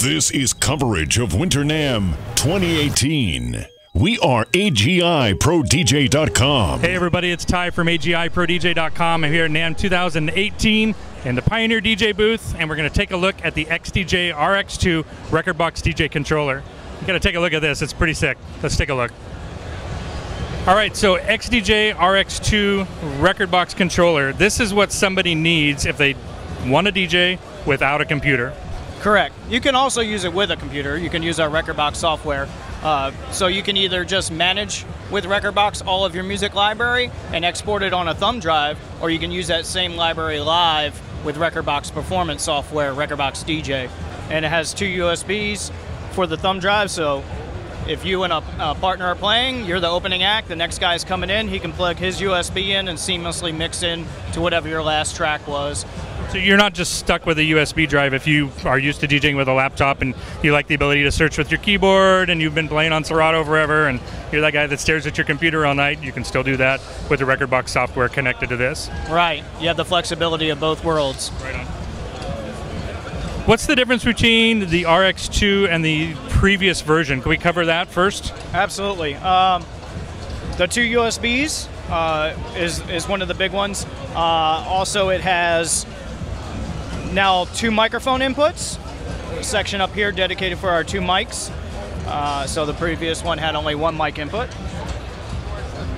This is coverage of Winter NAMM 2018. We are AGIProDJ.com. Hey everybody, it's Ty from AGIProDJ.com. I'm here at NAMM 2018 in the Pioneer DJ booth, and we're going to take a look at the XDJ-RX2 Record Box DJ controller. You got to take a look at this, it's pretty sick. Let's take a look. Alright, so XDJ-RX2 Record Box controller. This is what somebody needs if they want a DJ without a computer. Correct. You can also use it with a computer. You can use our Record Box software. So you can either just manage with Record Box all of your music library and export it on a thumb drive, or you can use that same library live with Record Box performance software, Record Box DJ. And it has 2 USBs for the thumb drive, so if you and a partner are playing, you're the opening act, the next guy's coming in, he can plug his USB in and seamlessly mix in to whatever your last track was. So you're not just stuck with a USB drive. If you are used to DJing with a laptop and you like the ability to search with your keyboard and you've been playing on Serato forever and you're that guy that stares at your computer all night, you can still do that with the Record Box software connected to this. Right. You have the flexibility of both worlds. Right on. What's the difference between the RX2 and the previous version? Can we cover that first? Absolutely. The 2 USBs is one of the big ones. Also, it has now 2 microphone inputs. A section up here dedicated for our 2 mics. So the previous one had only 1 mic input.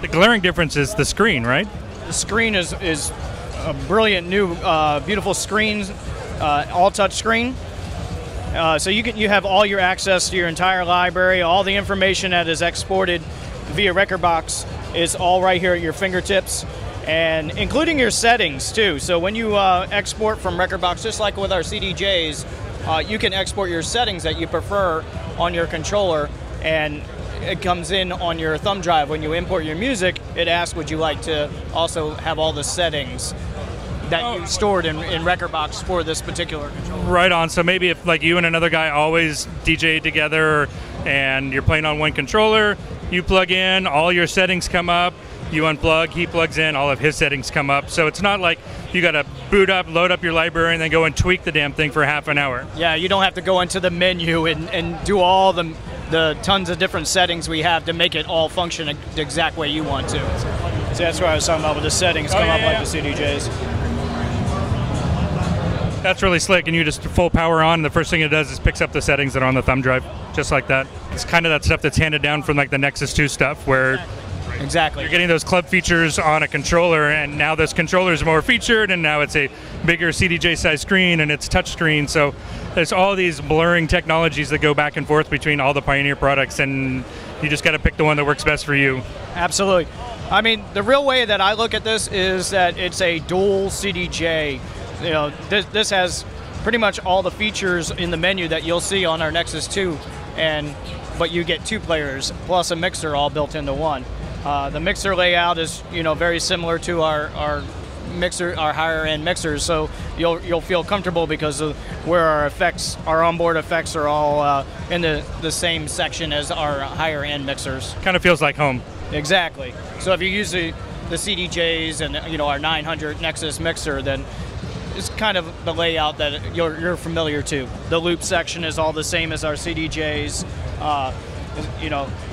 The glaring difference is the screen, right? The screen is a brilliant new, beautiful screen. All touch screen, so you have all your access to your entire library. All the information that is exported via Record Box is all right here at your fingertips, and including your settings too. So when you export from Record Box, just like with our CDJs, you can export your settings that you prefer on your controller, and it comes in on your thumb drive. When you import your music, it asks, would you like to also have all the settings that you stored in Record Box for this particular controller. Right on. So maybe if like you and another guy always DJ together and you're playing on one controller, you plug in, all your settings come up, you unplug, he plugs in, all of his settings come up. So it's not like you got to boot up, load up your library, and then go and tweak the damn thing for half an hour. Yeah, you don't have to go into the menu and do all the tons of different settings we have to make it all function the exact way you want to. So that's what I was talking about with the settings come up like the CDJs. That's really slick, and you just full power on, and the first thing it does is picks up the settings that are on the thumb drive, just like that. It's kind of that stuff that's handed down from like the Nexus 2 stuff, where exactly you're getting those club features on a controller, and now this controller is more featured, and now it's a bigger CDJ size screen, and it's touch screen. So there's all these blurring technologies that go back and forth between all the Pioneer products, and you just got to pick the one that works best for you. Absolutely. I mean, the real way that I look at this is that it's a dual CDJ. You know, this has pretty much all the features in the menu that you'll see on our Nexus 2, but you get 2 players plus a mixer all built into one. The mixer layout is, very similar to our mixer, our higher end mixers, so you'll feel comfortable because of where our onboard effects are all in the same section as our higher end mixers. Kind of feels like home. Exactly. So if you use the CDJs and our 900 Nexus mixer, then it's kind of the layout that you're familiar to. The loop section is all the same as our CDJs.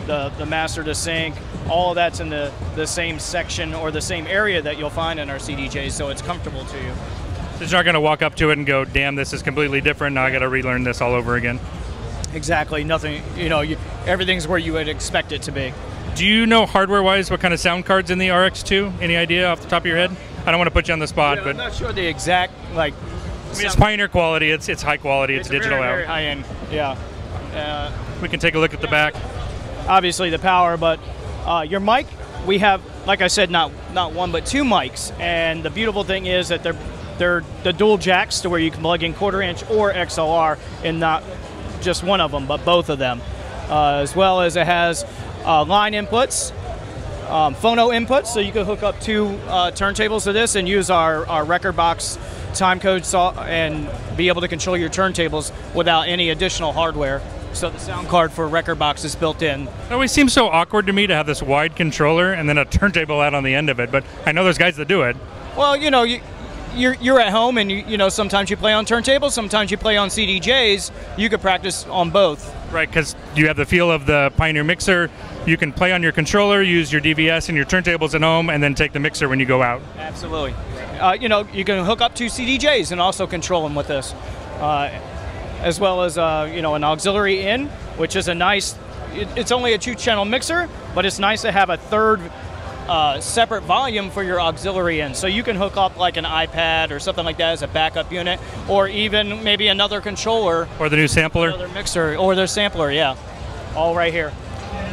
The master to sync, all of that's in the same section or the same area that you'll find in our CDJs, so it's comfortable to you. So you're not going to walk up to it and go, damn, this is completely different, now I got to relearn this all over again. Exactly. Nothing, everything's where you would expect it to be. Do you know hardware-wise what kind of sound card's in the RX2? Any idea off the top of your head? I don't want to put you on the spot, but I'm not sure the exact it's Pioneer quality. It's high quality. It's digital very, very high end. Yeah. We can take a look at the back. Obviously the power, but your mic, we have, like I said, not 1 but 2 mics, and the beautiful thing is that they're the dual jacks to where you can plug in 1/4 inch or XLR, and not just one of them, but both of them, as well as it has line inputs. Phono inputs, so you can hook up 2 turntables to this and use our Record Box timecode and be able to control your turntables without any additional hardware. So the sound card for Record Box is built in. It always seems so awkward to me to have this wide controller and then a turntable out on the end of it, but I know there's guys that do it. Well, you're at home and you know sometimes you play on turntables, sometimes you play on CDJs. You could practice on both. Right, because you have the feel of the Pioneer mixer. You can play on your controller, use your DVS and your turntables at home, and then take the mixer when you go out. Absolutely. You know, you can hook up to CDJs and also control them with this, as well as you know, an auxiliary in, which is a nice. It's only a 2-channel mixer, but it's nice to have a third separate volume for your auxiliary in. So you can hook up like an iPad or something like that as a backup unit, or even maybe another controller. Or the new sampler. Another mixer, or their sampler, yeah. All right here.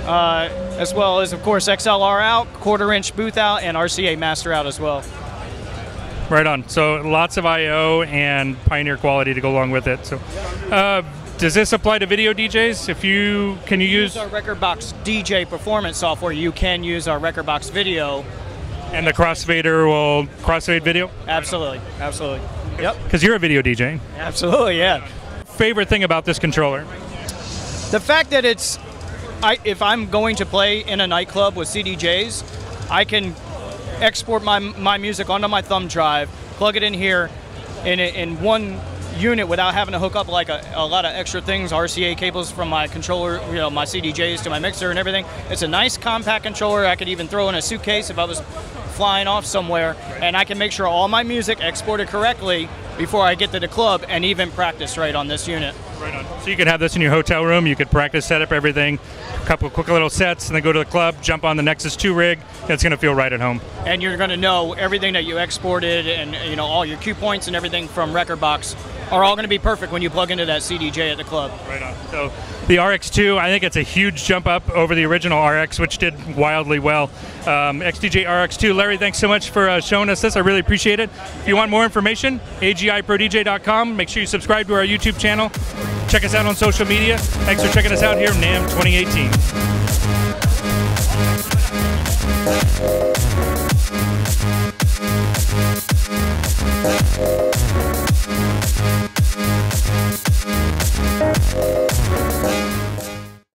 As well as, of course, XLR out, 1/4-inch booth out, and RCA master out as well. Right on. So lots of I/O and Pioneer quality to go along with it. So, does this apply to video DJs? If you can, you use our Rekordbox DJ performance software. You can use our Rekordbox video, and the crossfader will crossfade video. Absolutely, absolutely. Yep. Because you're a video DJ. Absolutely, yeah. Favorite thing about this controller? The fact that it's, if I'm going to play in a nightclub with CDJs, I can export my music onto my thumb drive, plug it in here in one unit without having to hook up like a lot of extra things, RCA cables from my controller, you know, my CDJs to my mixer and everything. It's a nice compact controller. I could even throw in a suitcase if I was flying off somewhere, and I can make sure all my music exported correctly before I get to the club and even practice right on this unit. Right on. So you could have this in your hotel room. You could practice, set up everything, a couple quick little sets, and then go to the club, jump on the Nexus 2 rig. It's going to feel right at home. And you're going to know everything that you exported, and you know all your cue points and everything from Rekordbox are all going to be perfect when you plug into that CDJ at the club. Right on. So the RX2, I think it's a huge jump up over the original RX, which did wildly well. XDJ-RX2. Larry, thanks so much for showing us this. I really appreciate it. If you want more information, agiprodj.com. Make sure you subscribe to our YouTube channel. Check us out on social media. Thanks for checking us out here in NAMM 2018.